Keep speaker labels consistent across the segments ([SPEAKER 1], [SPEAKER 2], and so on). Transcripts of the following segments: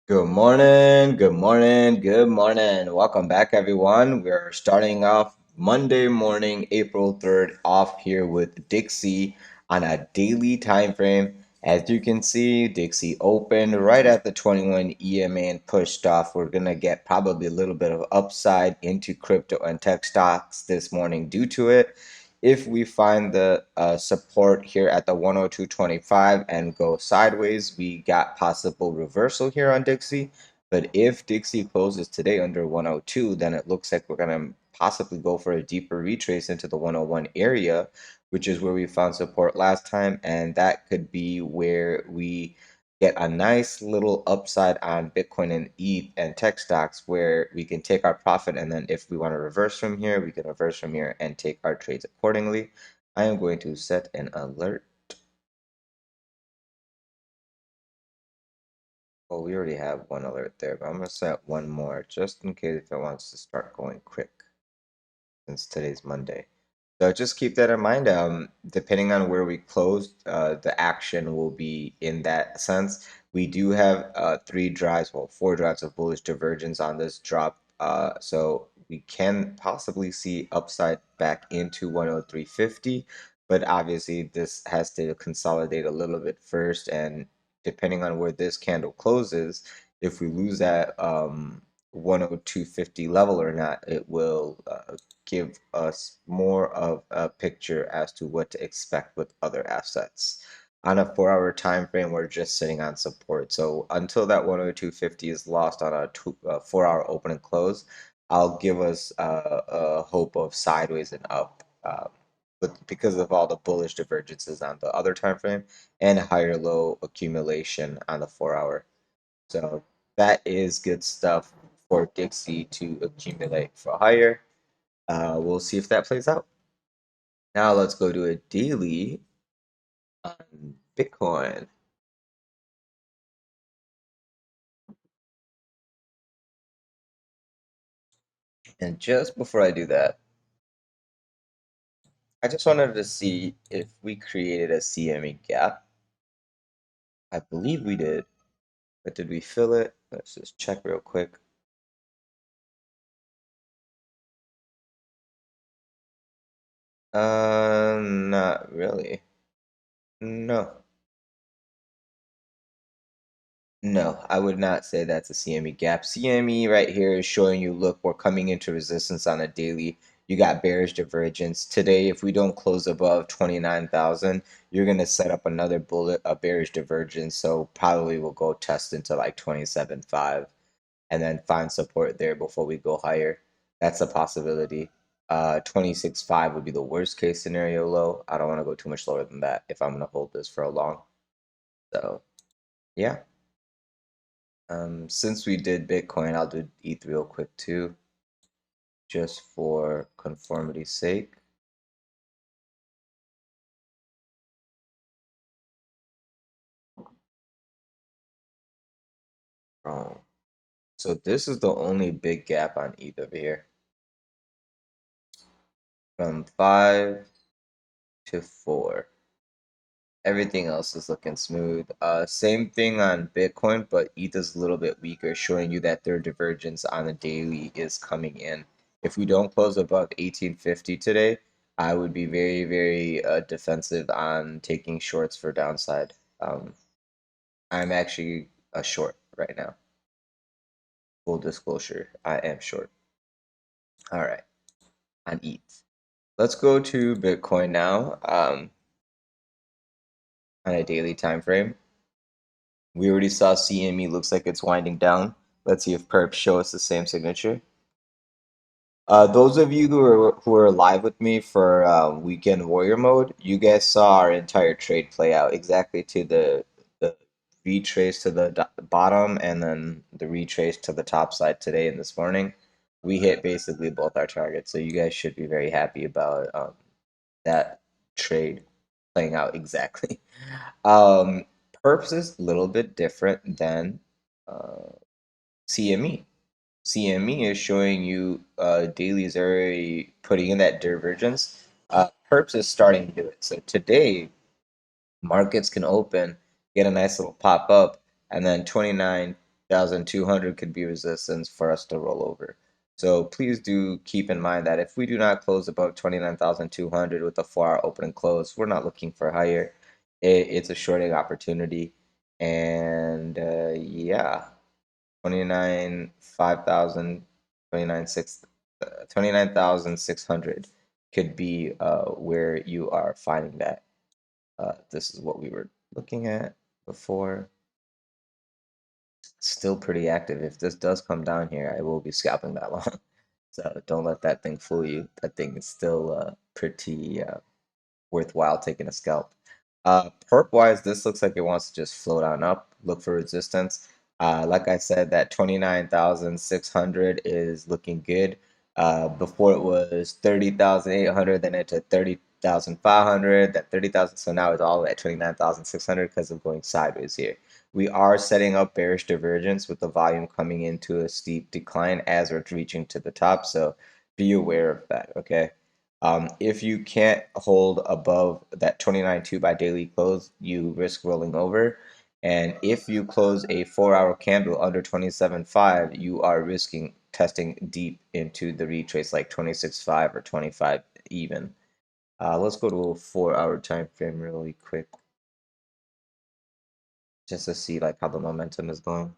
[SPEAKER 1] Good morning, good morning, good morning. Welcome back, everyone. We're starting off Monday morning, April 3rd, off here with Dixie on a daily time frame. As you can see, Dixie opened right at the 21 EMA and pushed off. We're going to get probably a little bit of upside into crypto and tech stocks this morning due to it. If we find the support here at the 102.25 and go sideways, we got possible reversal here on Dixie. But if Dixie closes today under 102, then it looks like we're going to possibly go for a deeper retrace into the 101 area, which is where we found support last time. And that could be where we get a nice little upside on Bitcoin and ETH and tech stocks where we can take our profit, and then if we want to reverse from here, we can reverse from here and take our trades accordingly. I am going to set an alert. Well, we already have one alert there, but I'm going to set one more just in case if it wants to start going quick since today's Monday. So just keep that in mind. Depending on where we close, the action will be in that sense. We do have four drives of bullish divergence on this drop. So we can possibly see upside back into 103.50, but obviously this has to consolidate a little bit first. And depending on where this candle closes, if we lose that 102.50 level or not, it will give us more of a picture as to what to expect with other assets. On a 4 hour time frame, we're just sitting on support. So until that 102.50 is lost on a 4 hour open and close, I'll give us a hope of sideways and up. But because of all the bullish divergences on the other time frame and higher low accumulation on the 4 hour. So that is good stuff for Dixie to accumulate for higher. We'll see if that plays out. Now let's go to a daily on Bitcoin. And just before I do that, I just wanted to see if we created a CME gap. I believe we did, but did we fill it? Let's just check real quick. Not really. No. No, I would not say that's a CME gap. CME right here is showing you, look, we're coming into resistance on a daily. You got bearish divergence. Today, if we don't close above 29,000, you're going to set up another bullet, a bearish divergence. So probably we'll go test into like 27.5 and then find support there before we go higher. That's a possibility. 26.5 would be the worst case scenario low. I don't want to go too much lower than that if I'm going to hold this for a long. So, yeah. Since we did Bitcoin, I'll do ETH real quick too, just for conformity's sake. Oh, so this is the only big gap on ETH over here, from 5 to 4. Everything else is looking smooth. Same thing on Bitcoin, but ETH is a little bit weaker, showing you that their divergence on the daily is coming in. If we don't close above 1850 today, I would be very, very defensive on taking shorts for downside. I'm actually a short right now. Full disclosure, I am short. All right, on ETH. Let's go to Bitcoin now on a daily time frame. We already saw CME looks like it's winding down. Let's see if perps show us the same signature. Those of you who are live with me for weekend warrior mode, you guys saw our entire trade play out exactly to the retrace to the bottom and then the retrace to the top side today and this morning. We hit basically both our targets, so you guys should be very happy about that trade playing out exactly. Um, perps is a little bit different than uh, CME. CME is showing you daily is already putting in that divergence. Perps is starting to do it. So today, markets can open, get a nice little pop up, and then 29 28,200 could be resistance for us to roll over. So please do keep in mind that if we do not close above 29,200 with a 4-hour open and close, we're not looking for higher. It's a shorting opportunity. And yeah, 29, 5,000, 29,600 could be where you are finding that. This is what we were looking at before. Still pretty active. If this does come down here, I will be scalping that long. So don't let that thing fool you. That thing is still pretty worthwhile taking a scalp. Perp wise, this looks like it wants to just float on up, look for resistance. Like I said, that 29,600 is looking good. Before it was 30,800, then it to 30,500, that 30,000. So now it's all at 29,600 because of going sideways here. We are setting up bearish divergence with the volume coming into a steep decline as we're reaching to the top. So be aware of that, okay? If you can't hold above that 29.2 by daily close, you risk rolling over. And if you close a 4-hour candle under 27.5, you are risking testing deep into the retrace like 26.5 or 25 even. Let's go to a 4-hour time frame really quick just to see like how the momentum is going.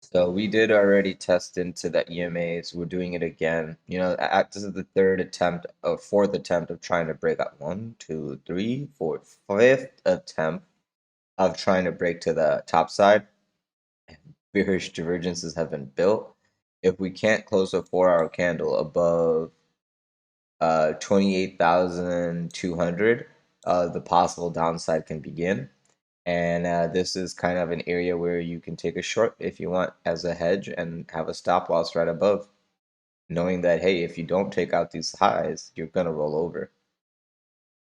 [SPEAKER 1] So we did already test into the EMAs. We're doing it again. You know, this is the third attempt or fourth attempt of trying to break up. One, two, three, four, fifth attempt of trying to break to the top side. Bearish divergences have been built. If we can't close a 4-hour candle above 28,200, the possible downside can begin. And this is kind of an area where you can take a short if you want as a hedge and have a stop loss right above, knowing that, hey, if you don't take out these highs, you're going to roll over.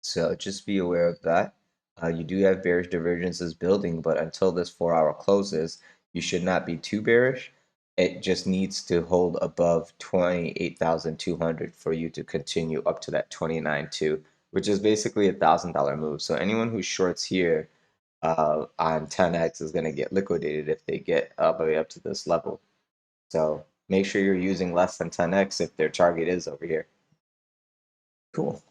[SPEAKER 1] So just be aware of that. You do have bearish divergences building, but until this 4-hour closes, you should not be too bearish. It just needs to hold above 28,200 for you to continue up to that 29.2, which is basically $1,000 move. So anyone who shorts here on 10x is going to get liquidated if they get all the way up to this level. So make sure you're using less than 10x if their target is over here. Cool.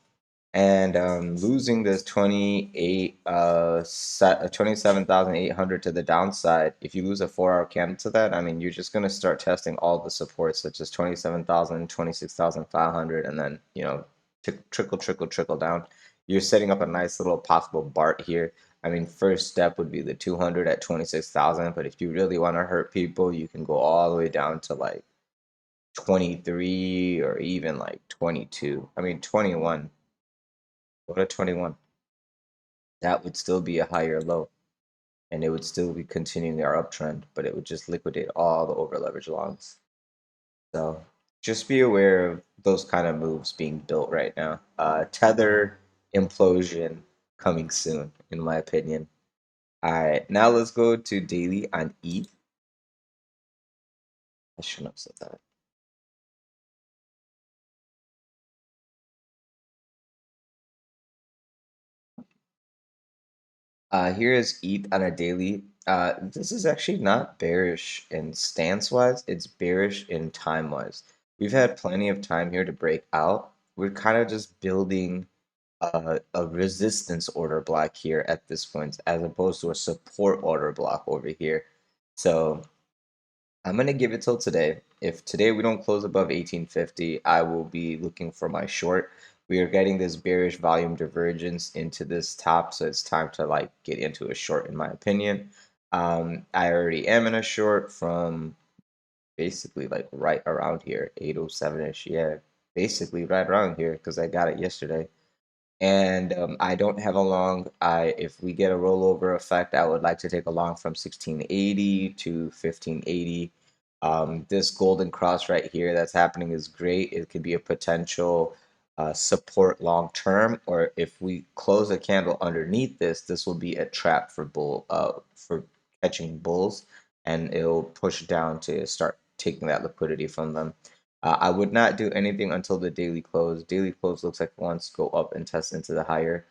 [SPEAKER 1] And losing this 27,800 to the downside, if you lose a 4-hour candle to that, I mean, you're just going to start testing all the supports, such as 27,000, 26,500, and then, you know, trickle down. You're setting up a nice little possible BART here. I mean, first step would be the 200 at 26,000, but if you really want to hurt people, you can go all the way down to like 23 or even like 22. I mean, 21. Go to 21. That would still be a higher low, and it would still be continuing our uptrend, but it would just liquidate all the over leverage longs. So just be aware of those kind of moves being built right now. Tether implosion coming soon, in my opinion. All right, now let's go to daily on ETH. I shouldn't have said that. Here is ETH on a daily. This is actually not bearish in stance wise, it's bearish in time wise. We've had plenty of time here to break out. We're kind of just building a resistance order block here at this point, as opposed to a support order block over here. So I'm going to give it till today. If today we don't close above 1850, I will be looking for my short. We are getting this bearish volume divergence into this top, so it's time to like get into a short, in my opinion. I already am in a short from basically like right around here, 807-ish. Yeah, basically right around here because I got it yesterday. And I don't have a long. If we get a rollover effect, I would like to take a long from 1680 to 1580. This golden cross right here that's happening is great. It could be a potential support long term, or if we close a candle underneath this, this will be a trap for catching bulls, and it'll push down to start taking that liquidity from them. I would not do anything until the daily close. Daily close looks like it wants to go up and test into the higher.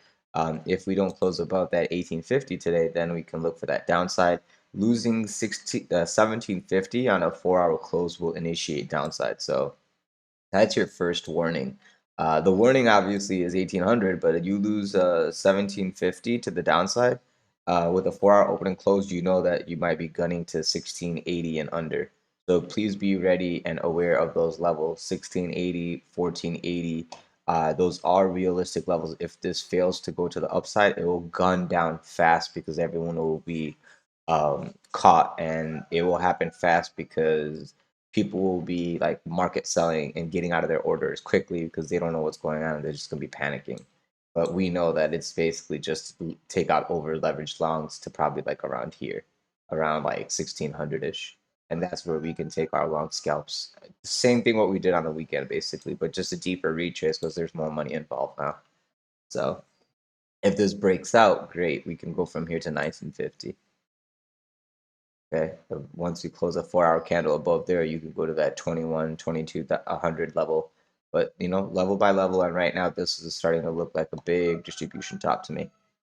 [SPEAKER 1] If we don't close above that 1850 today, then we can look for that downside. Losing 1750 on a 4 hour close will initiate downside. So that's your first warning. The warning obviously is 1800, but if you lose 1750 to the downside with a 4 hour open and close, you know that you might be gunning to 1680 and under. So please be ready and aware of those levels 1680, 1480. Those are realistic levels. If this fails to go to the upside, it will gun down fast because everyone will be caught, and it will happen fast because people will be like market selling and getting out of their orders quickly because they don't know what's going on and they're just going to be panicking. But we know that it's basically just to take out over leveraged longs to probably like around here, around like 1600 ish. And that's where we can take our long scalps. Same thing what we did on the weekend, basically, but just a deeper retrace because there's more money involved now. So if this breaks out, great. We can go from here to 1950. Okay. Once you close a 4 hour candle above there, you can go to that 21, 22, 100 level. But, level by level. And right now, this is starting to look like a big distribution top to me.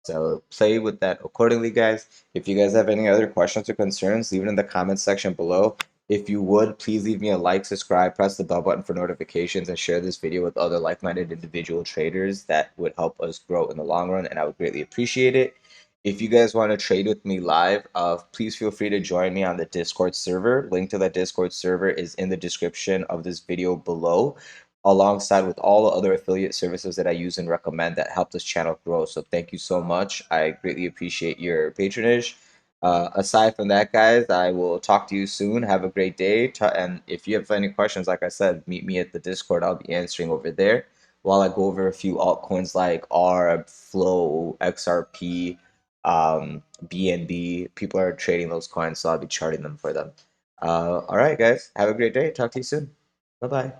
[SPEAKER 1] So play with that accordingly, guys. If you guys have any other questions or concerns, leave it in the comments section below. If you would, please leave me a like, subscribe, press the bell button for notifications, and share this video with other like-minded individual traders. That would help us grow in the long run, and I would greatly appreciate it. If you guys want to trade with me live, please feel free to join me on the Discord server. Link to that Discord server is in the description of this video below, alongside with all the other affiliate services that I use and recommend that help this channel grow. So thank you so much. I greatly appreciate your patronage. Aside from that, guys, I will talk to you soon. Have a great day. And if you have any questions, like I said, meet me at the Discord. I'll be answering over there while I go over a few altcoins like R, Flow, XRP, BNB. People are trading those coins, so I'll be charting them for them. All right, guys. Have a great day. Talk to you soon. Bye bye.